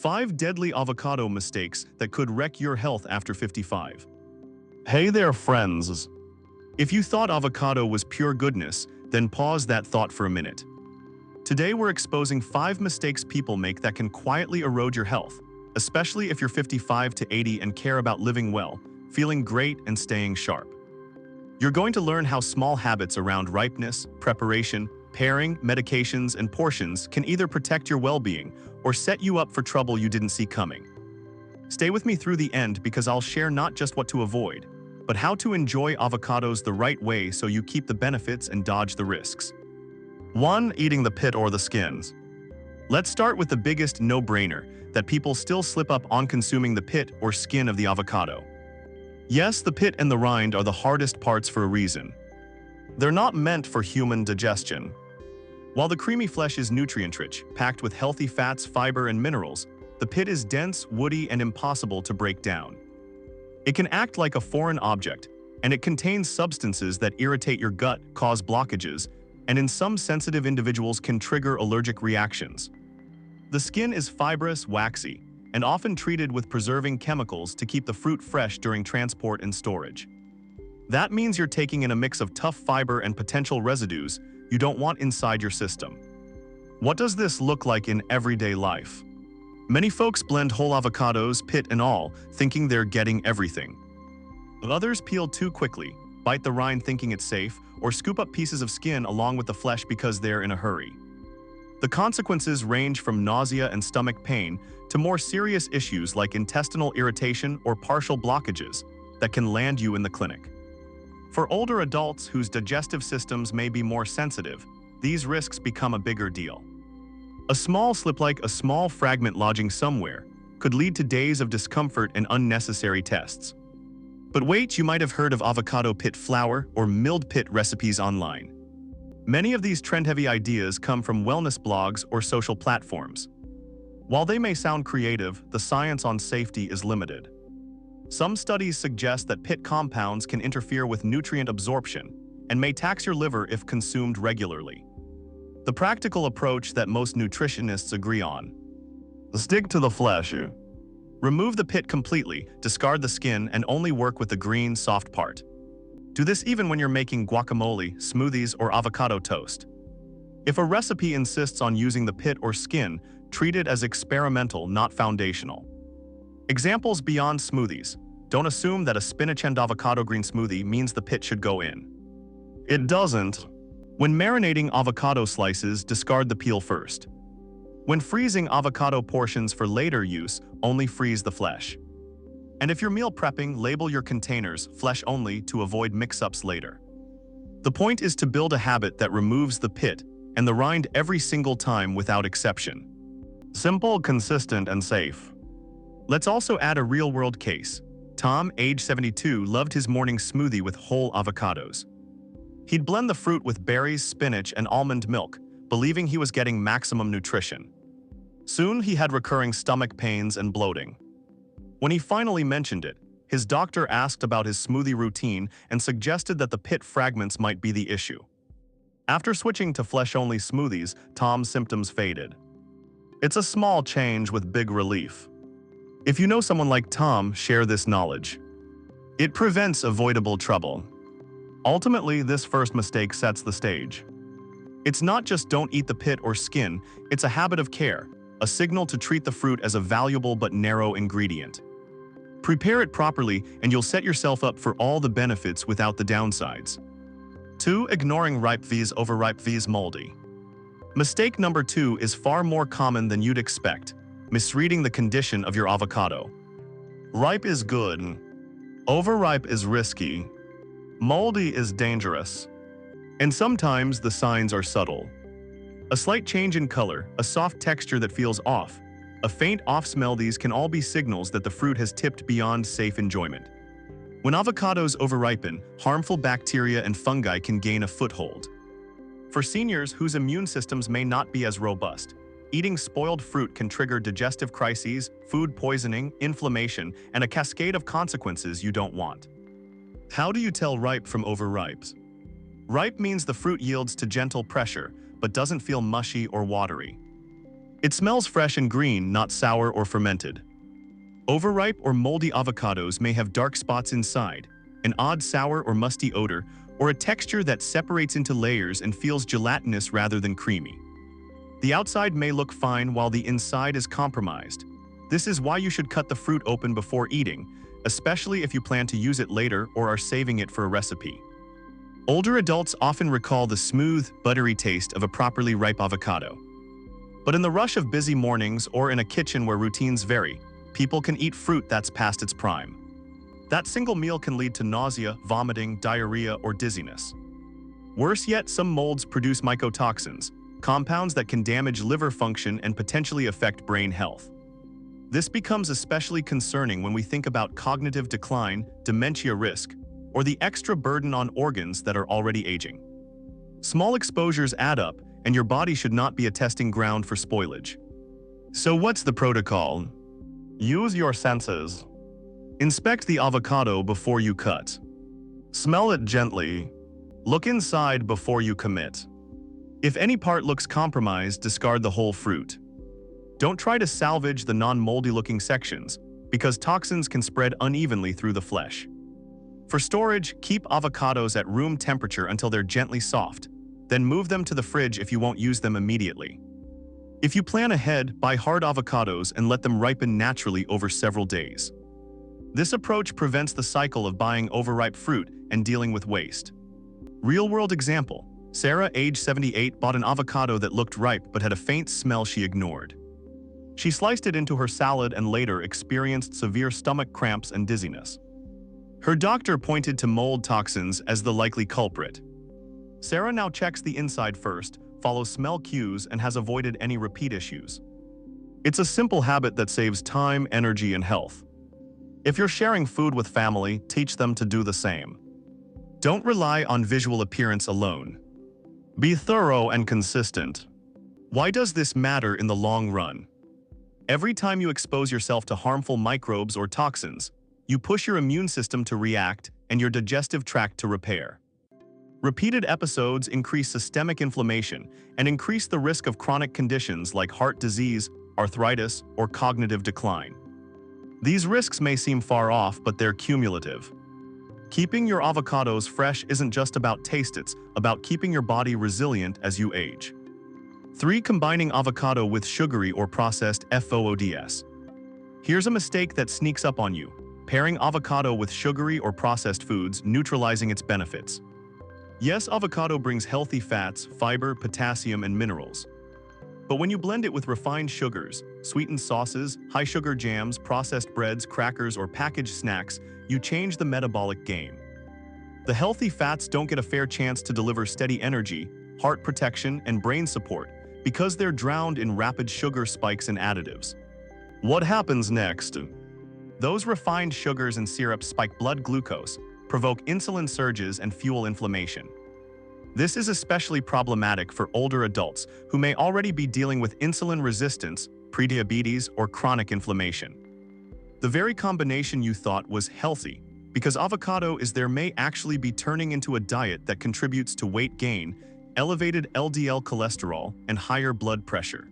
5 deadly avocado mistakes that could wreck your health after 55. Hey there, friends. If you thought avocado was pure goodness, then pause that thought for a minute. Today we're exposing 5 mistakes people make that can quietly erode your health, especially if you're 55 to 80 and care about living well, feeling great, and staying sharp. You're going to learn how small habits around ripeness, preparation, pairing, medications, and portions can either protect your well-being or set you up for trouble you didn't see coming. Stay with me through the end because I'll share not just what to avoid, but how to enjoy avocados the right way so you keep the benefits and dodge the risks. 1. Eating the pit or the skins. Let's start with the biggest no-brainer that people still slip up on: consuming the pit or skin of the avocado. Yes, the pit and the rind are the hardest parts for a reason. They're not meant for human digestion. While the creamy flesh is nutrient-rich, packed with healthy fats, fiber, and minerals, the pit is dense, woody, and impossible to break down. It can act like a foreign object, and it contains substances that irritate your gut, cause blockages, and in some sensitive individuals can trigger allergic reactions. The skin is fibrous, waxy, and often treated with preserving chemicals to keep the fruit fresh during transport and storage. That means you're taking in a mix of tough fiber and potential residues you don't want inside your system. What does this look like in everyday life? Many folks blend whole avocados, pit and all, thinking they're getting everything. Others peel too quickly, bite the rind thinking it's safe, or scoop up pieces of skin along with the flesh because they're in a hurry. The consequences range from nausea and stomach pain to more serious issues like intestinal irritation or partial blockages that can land you in the clinic. For older adults whose digestive systems may be more sensitive, these risks become a bigger deal. A small slip, like a small fragment lodging somewhere, could lead to days of discomfort and unnecessary tests. But wait, you might have heard of avocado pit flour or milled pit recipes online. Many of these trend-heavy ideas come from wellness blogs or social platforms. While they may sound creative, the science on safety is limited. Some studies suggest that pit compounds can interfere with nutrient absorption and may tax your liver if consumed regularly. The practical approach that most nutritionists agree on: stick to the flesh. Remove the pit completely, discard the skin, and only work with the green, soft part. Do this even when you're making guacamole, smoothies, or avocado toast. If a recipe insists on using the pit or skin, treat it as experimental, not foundational. Examples beyond smoothies. Don't assume that a spinach and avocado green smoothie means the pit should go in. It doesn't. When marinating avocado slices, discard the peel first. When freezing avocado portions for later use, only freeze the flesh. And if you're meal prepping, label your containers flesh only to avoid mix-ups later. The point is to build a habit that removes the pit and the rind every single time without exception. Simple, consistent, and safe. Let's also add a real-world case. Tom, age 72, loved his morning smoothie with whole avocados. He'd blend the fruit with berries, spinach, and almond milk, believing he was getting maximum nutrition. Soon, he had recurring stomach pains and bloating. When he finally mentioned it, his doctor asked about his smoothie routine and suggested that the pit fragments might be the issue. After switching to flesh-only smoothies, Tom's symptoms faded. It's a small change with big relief. If you know someone like Tom, share this knowledge. It prevents avoidable trouble. Ultimately, this first mistake sets the stage. It's not just don't eat the pit or skin, it's a habit of care, a signal to treat the fruit as a valuable but narrow ingredient. Prepare it properly and you'll set yourself up for all the benefits without the downsides. 2. Ignoring ripe vs overripe vs moldy. Mistake number 2 is far more common than you'd expect: misreading the condition of your avocado. Ripe is good. Overripe is risky. Moldy is dangerous. And sometimes the signs are subtle. A slight change in color, a soft texture that feels off, a faint off smell, these can all be signals that the fruit has tipped beyond safe enjoyment. When avocados overripen, harmful bacteria and fungi can gain a foothold. For seniors whose immune systems may not be as robust, eating spoiled fruit can trigger digestive crises, food poisoning, inflammation, and a cascade of consequences you don't want. How do you tell ripe from overripe? Ripe means the fruit yields to gentle pressure, but doesn't feel mushy or watery. It smells fresh and green, not sour or fermented. Overripe or moldy avocados may have dark spots inside, an odd sour or musty odor, or a texture that separates into layers and feels gelatinous rather than creamy. The outside may look fine while the inside is compromised. This is why you should cut the fruit open before eating, especially if you plan to use it later or are saving it for a recipe. Older adults often recall the smooth, buttery taste of a properly ripe avocado. But in the rush of busy mornings or in a kitchen where routines vary, people can eat fruit that's past its prime. That single meal can lead to nausea, vomiting, diarrhea, or dizziness. Worse yet, some molds produce mycotoxins, compounds that can damage liver function and potentially affect brain health. This becomes especially concerning when we think about cognitive decline, dementia risk, or the extra burden on organs that are already aging. Small exposures add up, and your body should not be a testing ground for spoilage. So what's the protocol? Use your senses. Inspect the avocado before you cut. Smell it gently. Look inside before you commit. If any part looks compromised, discard the whole fruit. Don't try to salvage the non-moldy-looking sections, because toxins can spread unevenly through the flesh. For storage, keep avocados at room temperature until they're gently soft, then move them to the fridge if you won't use them immediately. If you plan ahead, buy hard avocados and let them ripen naturally over several days. This approach prevents the cycle of buying overripe fruit and dealing with waste. Real-world example. Sarah, age 78, bought an avocado that looked ripe but had a faint smell she ignored. She sliced it into her salad and later experienced severe stomach cramps and dizziness. Her doctor pointed to mold toxins as the likely culprit. Sarah now checks the inside first, follows smell cues, and has avoided any repeat issues. It's a simple habit that saves time, energy, and health. If you're sharing food with family, teach them to do the same. Don't rely on visual appearance alone. Be thorough and consistent. Why does this matter in the long run? Every time you expose yourself to harmful microbes or toxins, you push your immune system to react and your digestive tract to repair. Repeated episodes increase systemic inflammation and increase the risk of chronic conditions like heart disease, arthritis, or cognitive decline. These risks may seem far off, but they're cumulative. Keeping your avocados fresh isn't just about taste, it's about keeping your body resilient as you age. 3. Combining avocado with sugary or processed foods. Here's a mistake that sneaks up on you: pairing avocado with sugary or processed foods, neutralizing its benefits. Yes, avocado brings healthy fats, fiber, potassium, and minerals. But when you blend it with refined sugars, sweetened sauces, high-sugar jams, processed breads, crackers, or packaged snacks, you change the metabolic game. The healthy fats don't get a fair chance to deliver steady energy, heart protection, and brain support because they're drowned in rapid sugar spikes and additives. What happens next? Those refined sugars and syrups spike blood glucose, provoke insulin surges, and fuel inflammation. This is especially problematic for older adults who may already be dealing with insulin resistance, prediabetes, or chronic inflammation. The very combination you thought was healthy, because avocado is there, may actually be turning into a diet that contributes to weight gain, elevated LDL cholesterol, and higher blood pressure.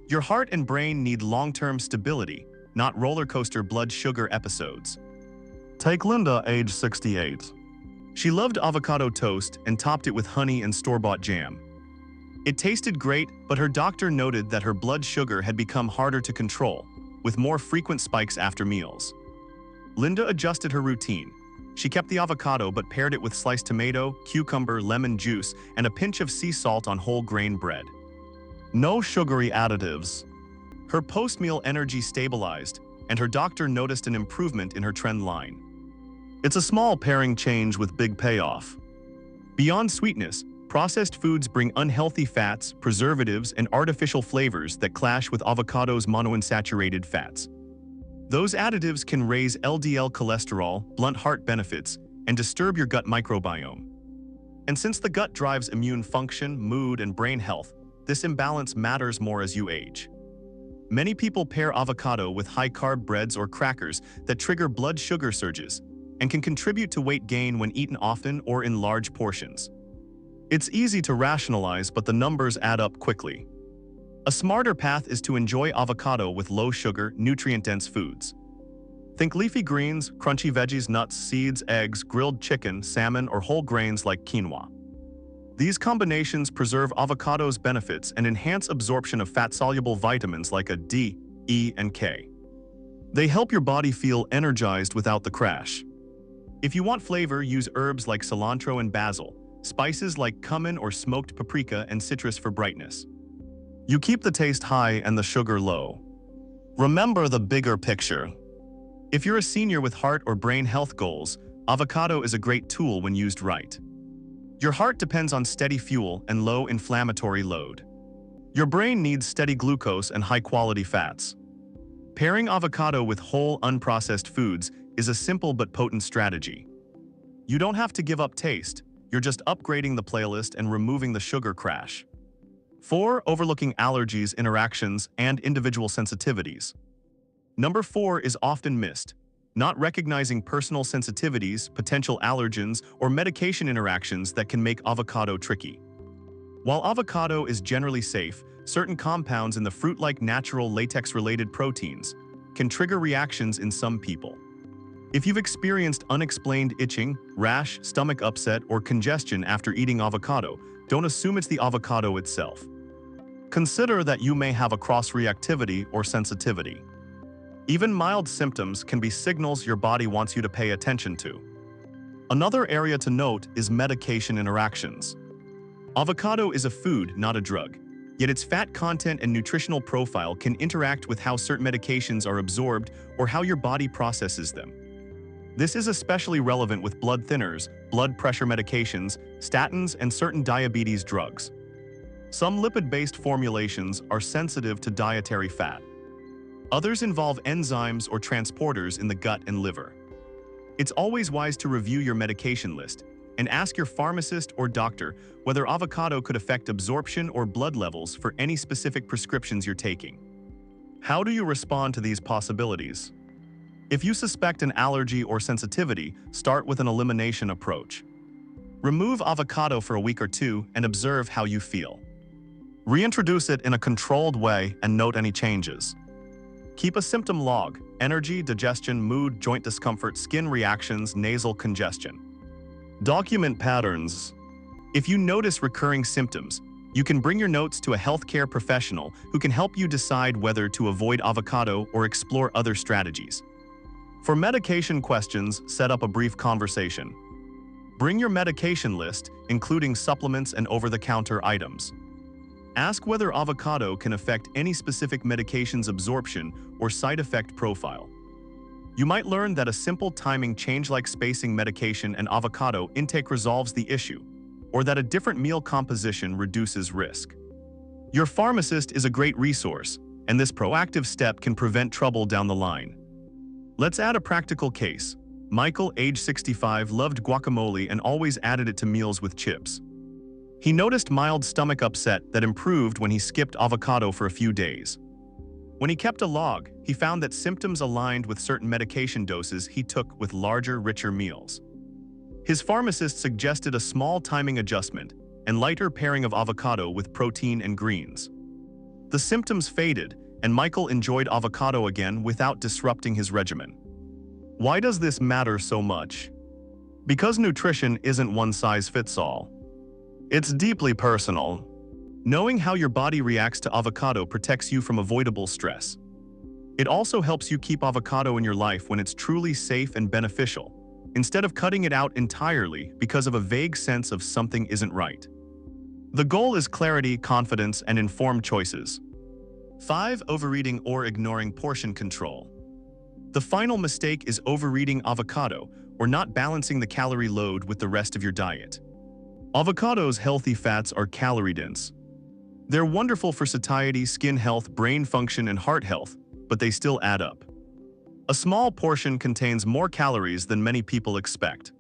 Your heart and brain need long-term stability, not roller coaster blood sugar episodes. Take Linda, age 68. She loved avocado toast and topped it with honey and store-bought jam. It tasted great, but her doctor noted that her blood sugar had become harder to control, with more frequent spikes after meals. Linda adjusted her routine. She kept the avocado but paired it with sliced tomato, cucumber, lemon juice, and a pinch of sea salt on whole grain bread. No sugary additives. Her post-meal energy stabilized, and her doctor noticed an improvement in her trend line. It's a small pairing change with big payoff. Beyond sweetness, processed foods bring unhealthy fats, preservatives, and artificial flavors that clash with avocado's monounsaturated fats. Those additives can raise LDL cholesterol, blunt heart benefits, and disturb your gut microbiome. And since the gut drives immune function, mood, and brain health, this imbalance matters more as you age. Many people pair avocado with high-carb breads or crackers that trigger blood sugar surges and can contribute to weight gain when eaten often or in large portions. It's easy to rationalize, but the numbers add up quickly. A smarter path is to enjoy avocado with low-sugar, nutrient-dense foods. Think leafy greens, crunchy veggies, nuts, seeds, eggs, grilled chicken, salmon, or whole grains like quinoa. These combinations preserve avocado's benefits and enhance absorption of fat-soluble vitamins like a D, E, and K. They help your body feel energized without the crash. If you want flavor, use herbs like cilantro and basil, spices like cumin or smoked paprika, and citrus for brightness. You keep the taste high and the sugar low. Remember the bigger picture. If you're a senior with heart or brain health goals, avocado is a great tool when used right. Your heart depends on steady fuel and low inflammatory load. Your brain needs steady glucose and high-quality fats. Pairing avocado with whole, unprocessed foods is a simple but potent strategy. You don't have to give up taste, you're just upgrading the playlist and removing the sugar crash. 4. Overlooking allergies, interactions, and individual sensitivities. Number 4 is often missed. Not recognizing personal sensitivities, potential allergens, or medication interactions that can make avocado tricky. While avocado is generally safe, certain compounds in the fruit-like natural latex-related proteins can trigger reactions in some people. If you've experienced unexplained itching, rash, stomach upset, or congestion after eating avocado, don't assume it's the avocado itself. Consider that you may have a cross-reactivity or sensitivity. Even mild symptoms can be signals your body wants you to pay attention to. Another area to note is medication interactions. Avocado is a food, not a drug, yet its fat content and nutritional profile can interact with how certain medications are absorbed or how your body processes them. This is especially relevant with blood thinners, blood pressure medications, statins, and certain diabetes drugs. Some lipid-based formulations are sensitive to dietary fat. Others involve enzymes or transporters in the gut and liver. It's always wise to review your medication list and ask your pharmacist or doctor whether avocado could affect absorption or blood levels for any specific prescriptions you're taking. How do you respond to these possibilities? If you suspect an allergy or sensitivity, start with an elimination approach. Remove avocado for a week or two and observe how you feel. Reintroduce it in a controlled way and note any changes. Keep a symptom log: energy, digestion, mood, joint discomfort, skin reactions, nasal congestion. Document patterns. If you notice recurring symptoms, you can bring your notes to a healthcare professional who can help you decide whether to avoid avocado or explore other strategies. For medication questions, set up a brief conversation. Bring your medication list, including supplements and over-the-counter items. Ask whether avocado can affect any specific medication's absorption or side effect profile. You might learn that a simple timing change like spacing medication and avocado intake resolves the issue, or that a different meal composition reduces risk. Your pharmacist is a great resource, and this proactive step can prevent trouble down the line. Let's add a practical case. Michael, age 65, loved guacamole and always added it to meals with chips. He noticed mild stomach upset that improved when he skipped avocado for a few days. When he kept a log, he found that symptoms aligned with certain medication doses he took with larger, richer meals. His pharmacist suggested a small timing adjustment and lighter pairing of avocado with protein and greens. The symptoms faded, and Michael enjoyed avocado again without disrupting his regimen. Why does this matter so much? Because nutrition isn't one size fits all. It's deeply personal. Knowing how your body reacts to avocado protects you from avoidable stress. It also helps you keep avocado in your life when it's truly safe and beneficial, instead of cutting it out entirely because of a vague sense of something isn't right. The goal is clarity, confidence, and informed choices. 5. Overeating or ignoring portion control. The final mistake is overeating avocado or not balancing the calorie load with the rest of your diet. Avocado's healthy fats are calorie-dense. They're wonderful for satiety, skin health, brain function, and heart health, but they still add up. A small portion contains more calories than many people expect.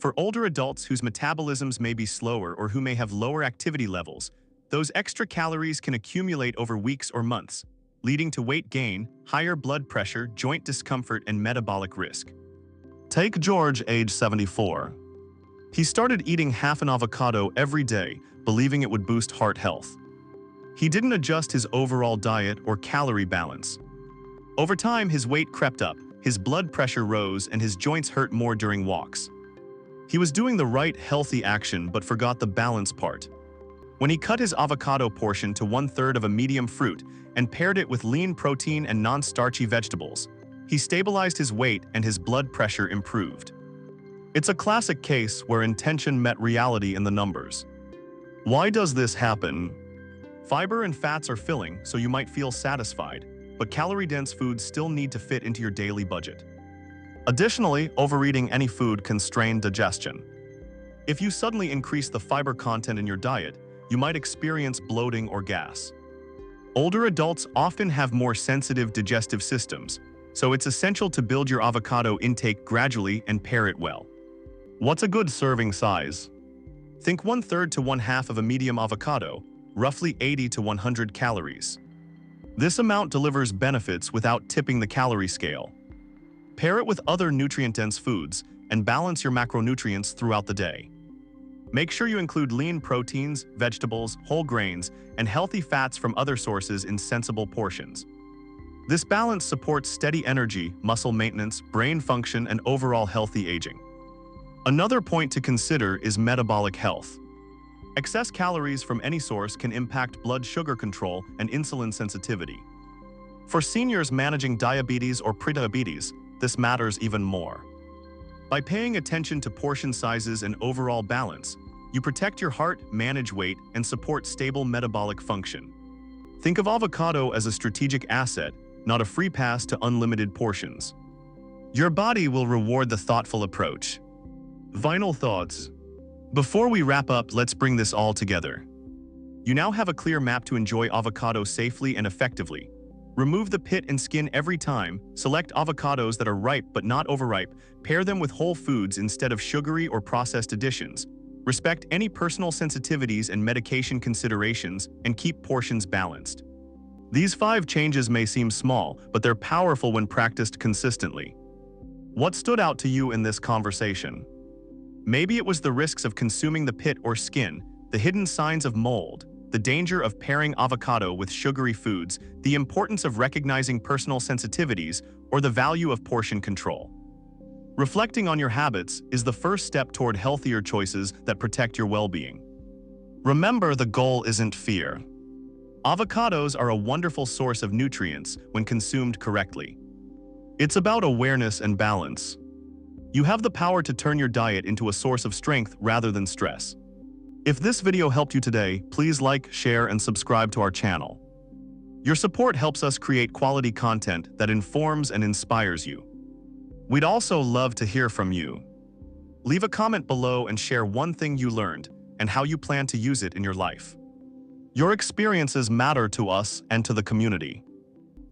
For older adults whose metabolisms may be slower or who may have lower activity levels, those extra calories can accumulate over weeks or months, leading to weight gain, higher blood pressure, joint discomfort, and metabolic risk. Take George, age 74. He started eating half an avocado every day, believing it would boost heart health. He didn't adjust his overall diet or calorie balance. Over time, his weight crept up, his blood pressure rose, and his joints hurt more during walks. He was doing the right, healthy action but forgot the balance part. When he cut his avocado portion to 1/3 of a medium fruit and paired it with lean protein and non-starchy vegetables, he stabilized his weight and his blood pressure improved. It's a classic case where intention met reality in the numbers. Why does this happen? Fiber and fats are filling, so you might feel satisfied, but calorie-dense foods still need to fit into your daily budget. Additionally, overeating any food can strain digestion. If you suddenly increase the fiber content in your diet, you might experience bloating or gas. Older adults often have more sensitive digestive systems, so it's essential to build your avocado intake gradually and pair it well. What's a good serving size? Think 1/3 to 1/2 of a medium avocado, roughly 80 to 100 calories. This amount delivers benefits without tipping the calorie scale. Pair it with other nutrient-dense foods and balance your macronutrients throughout the day. Make sure you include lean proteins, vegetables, whole grains, and healthy fats from other sources in sensible portions. This balance supports steady energy, muscle maintenance, brain function, and overall healthy aging. Another point to consider is metabolic health. Excess calories from any source can impact blood sugar control and insulin sensitivity. For seniors managing diabetes or prediabetes, this matters even more. By paying attention to portion sizes and overall balance, you protect your heart, manage weight, and support stable metabolic function. Think of avocado as a strategic asset, not a free pass to unlimited portions. Your body will reward the thoughtful approach. Final thoughts. Before we wrap up, let's bring this all together. You now have a clear map to enjoy avocado safely and effectively. Remove the pit and skin every time, select avocados that are ripe but not overripe, pair them with whole foods instead of sugary or processed additions, respect any personal sensitivities and medication considerations, and keep portions balanced. These 5 changes may seem small, but they're powerful when practiced consistently. What stood out to you in this conversation? Maybe it was the risks of consuming the pit or skin, the hidden signs of mold, the danger of pairing avocado with sugary foods, the importance of recognizing personal sensitivities, or the value of portion control. Reflecting on your habits is the first step toward healthier choices that protect your well-being. Remember, the goal isn't fear. Avocados are a wonderful source of nutrients when consumed correctly. It's about awareness and balance. You have the power to turn your diet into a source of strength rather than stress. If this video helped you today, please like, share, and subscribe to our channel. Your support helps us create quality content that informs and inspires you. We'd also love to hear from you. Leave a comment below and share one thing you learned and how you plan to use it in your life. Your experiences matter to us and to the community.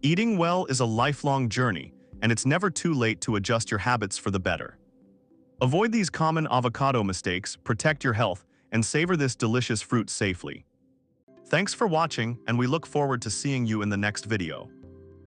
Eating well is a lifelong journey, and it's never too late to adjust your habits for the better. Avoid these common avocado mistakes, protect your health, and savor this delicious fruit safely. Thanks for watching, and we look forward to seeing you in the next video.